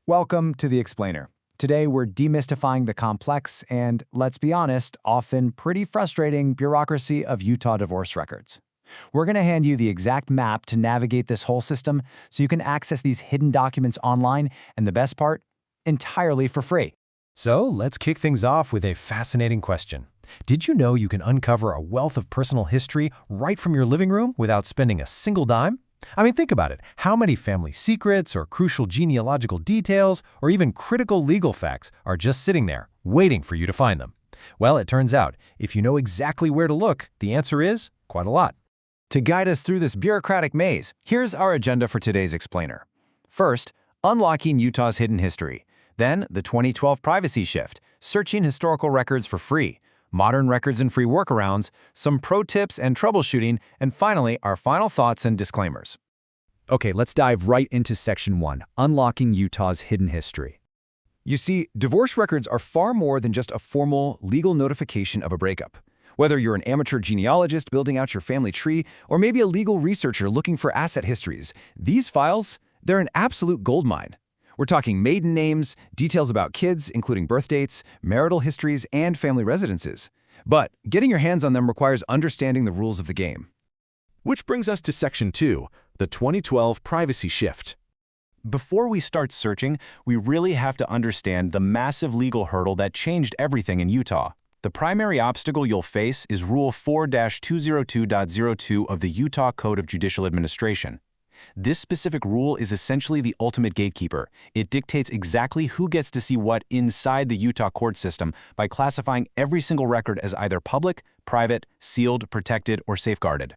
Welcome to The Explainer. Today we're demystifying the complex and, let's be honest, often pretty frustrating bureaucracy of Utah divorce records. We're going to hand you the exact map to navigate this whole system so you can access these hidden documents online, and the best part, entirely for free. So let's kick things off with a fascinating question. Did you know you can uncover a wealth of personal history right from your living room without spending a single dime? I mean, think about it. How many family secrets or crucial genealogical details or even critical legal facts are just sitting there, waiting for you to find them? Well, it turns out, if you know exactly where to look, the answer is quite a lot. To guide us through this bureaucratic maze, here's our agenda for today's Explainer. First, unlocking Utah's hidden history. Then, the 2012 privacy shift, searching historical records for free, modern records and free workarounds, some pro tips and troubleshooting, and finally, our final thoughts and disclaimers. Okay, let's dive right into Section 1, Unlocking Utah's Hidden History. You see, divorce records are far more than just a formal, legal notification of a breakup. Whether you're an amateur genealogist building out your family tree, or maybe a legal researcher looking for asset histories, these files, they're an absolute goldmine. We're talking maiden names, details about kids, including birth dates, marital histories, and family residences. But getting your hands on them requires understanding the rules of the game. Which brings us to Section 2, the 2012 privacy shift. Before we start searching, we really have to understand the massive legal hurdle that changed everything in Utah. The primary obstacle you'll face is Rule 4-202.02 of the Utah Code of Judicial Administration. This specific rule is essentially the ultimate gatekeeper. It dictates exactly who gets to see what inside the Utah court system by classifying every single record as either public, private, sealed, protected, or safeguarded.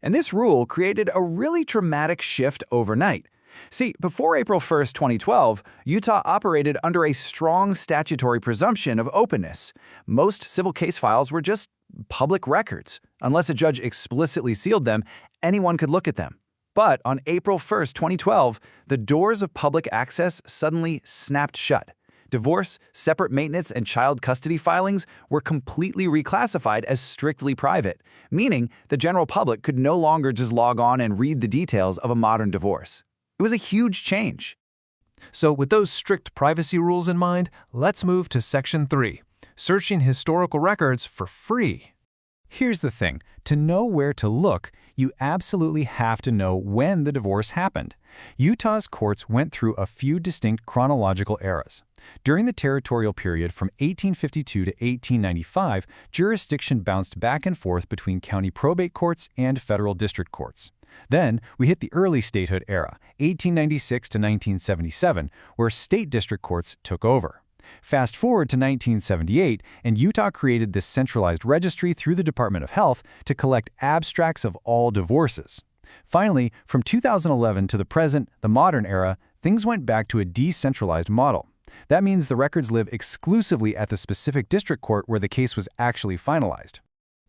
And this rule created a really dramatic shift overnight. See, before April 1st, 2012, Utah operated under a strong statutory presumption of openness. Most civil case files were just public records. Unless a judge explicitly sealed them, anyone could look at them. But on April 1st, 2012, the doors of public access suddenly snapped shut. Divorce, separate maintenance, and child custody filings were completely reclassified as strictly private, meaning the general public could no longer just log on and read the details of a modern divorce. It was a huge change. So with those strict privacy rules in mind, let's move to Section 3, searching historical records for free. Here's the thing. To know where to look, you absolutely have to know when the divorce happened. Utah's courts went through a few distinct chronological eras. During the territorial period from 1852 to 1895, jurisdiction bounced back and forth between county probate courts and federal district courts. Then, we hit the early statehood era, 1896 to 1977, where state district courts took over. Fast forward to 1978, and Utah created this centralized registry through the Department of Health to collect abstracts of all divorces. Finally, from 2011 to the present, the modern era, things went back to a decentralized model. That means the records live exclusively at the specific district court where the case was actually finalized.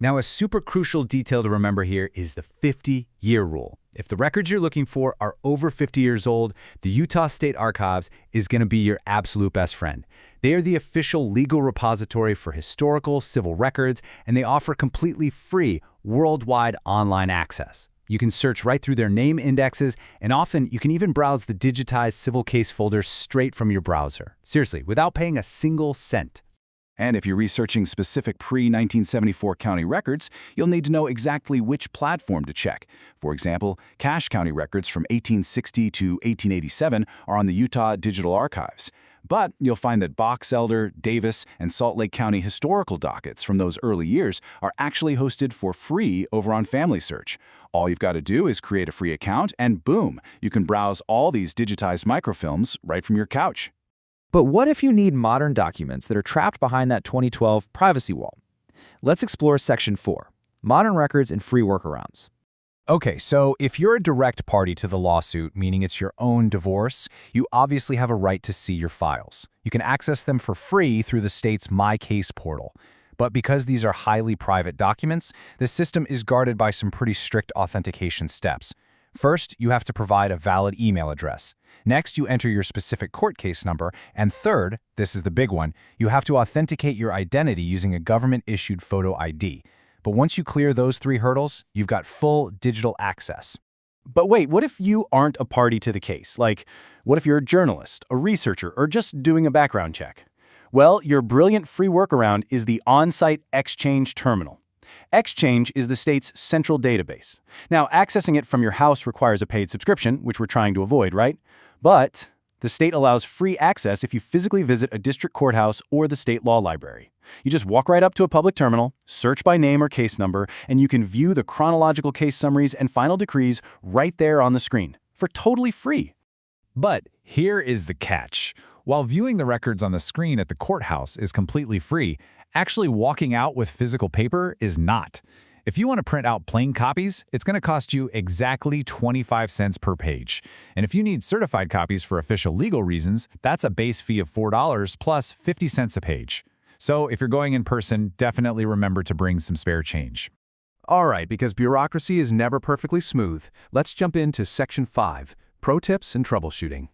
Now, a super crucial detail to remember here is the 50-year rule. If the records you're looking for are over 50 years old, the Utah State Archives is going to be your absolute best friend. They are the official legal repository for historical, civil records, and they offer completely free, worldwide online access. You can search right through their name indexes, and often you can even browse the digitized civil case folders straight from your browser. Seriously, without paying a single cent. And if you're researching specific pre-1974 county records, you'll need to know exactly which platform to check. For example, Cache County records from 1860 to 1887 are on the Utah Digital Archives. But you'll find that Box Elder, Davis, and Salt Lake County historical dockets from those early years are actually hosted for free over on Family Search. All you've got to do is create a free account, and boom, you can browse all these digitized microfilms right from your couch. But what if you need modern documents that are trapped behind that 2012 privacy wall? Let's explore Section 4, Modern Records and Free Workarounds. Okay, so if you're a direct party to the lawsuit, meaning it's your own divorce, you obviously have a right to see your files. You can access them for free through the state's My Case portal. But because these are highly private documents, the system is guarded by some pretty strict authentication steps. First, you have to provide a valid email address. Next, you enter your specific court case number. And third, this is the big one, you have to authenticate your identity using a government-issued photo ID. But once you clear those 3 hurdles, you've got full digital access. But wait, what if you aren't a party to the case? Like, what if you're a journalist, a researcher, or just doing a background check? Well, your brilliant free workaround is the on-site Exchange terminal. Exchange is the state's central database. Now, accessing it from your house requires a paid subscription, which we're trying to avoid, right? But the state allows free access if you physically visit a district courthouse or the state law library. You just walk right up to a public terminal, search by name or case number, and you can view the chronological case summaries and final decrees right there on the screen for totally free. But here is the catch. While viewing the records on the screen at the courthouse is completely free, actually walking out with physical paper is not. If you want to print out plain copies, it's going to cost you exactly 25 cents per page. And if you need certified copies for official legal reasons, that's a base fee of $4 plus 50 cents a page. So if you're going in person, definitely remember to bring some spare change. All right, because bureaucracy is never perfectly smooth, let's jump into Section 5, Pro Tips and Troubleshooting.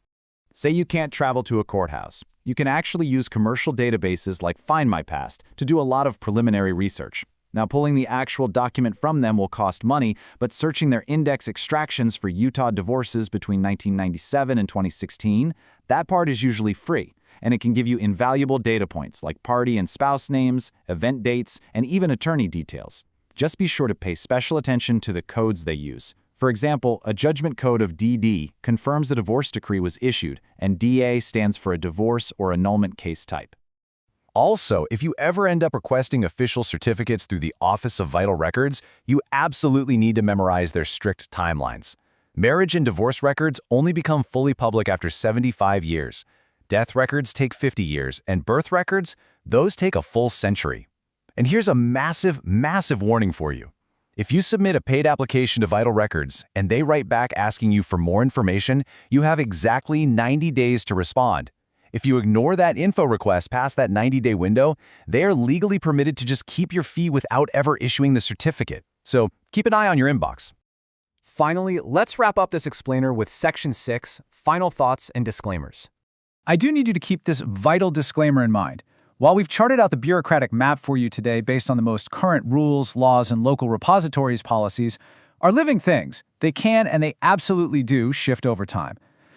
Say you can't travel to a courthouse. You can actually use commercial databases like Find My Past to do a lot of preliminary research. Now, pulling the actual document from them will cost money, but searching their index extractions for Utah divorces between 1997 and 2016, that part is usually free, and it can give you invaluable data points like party and spouse names, event dates, and even attorney details. Just be sure to pay special attention to the codes they use. For example, a judgment code of DD confirms a divorce decree was issued, and DA stands for a divorce or annulment case type. Also, if you ever end up requesting official certificates through the Office of Vital Records, you absolutely need to memorize their strict timelines. Marriage and divorce records only become fully public after 75 years. Death records take 50 years, and birth records, those take a full century. And here's a massive warning for you. If you submit a paid application to Vital Records and they write back asking you for more information, you have exactly 90 days to respond. If you ignore that info request past that 90-day window, they are legally permitted to just keep your fee without ever issuing the certificate. So keep an eye on your inbox. Finally, let's wrap up this explainer with Section 6, Final Thoughts and Disclaimers. I do need you to keep this vital disclaimer in mind. While we've charted out the bureaucratic map for you today based on the most current rules, laws, and local repositories policies, are living things. They can and they absolutely do shift over time.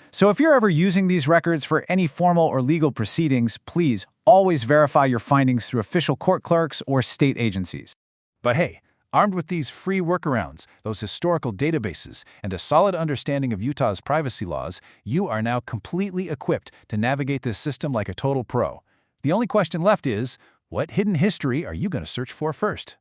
So if you're ever using these records for any formal or legal proceedings, please always verify your findings through official court clerks or state agencies. But hey, armed with these free workarounds, those historical databases, and a solid understanding of Utah's privacy laws, you are now completely equipped to navigate this system like a total pro. The only question left is, what hidden history are you going to search for first?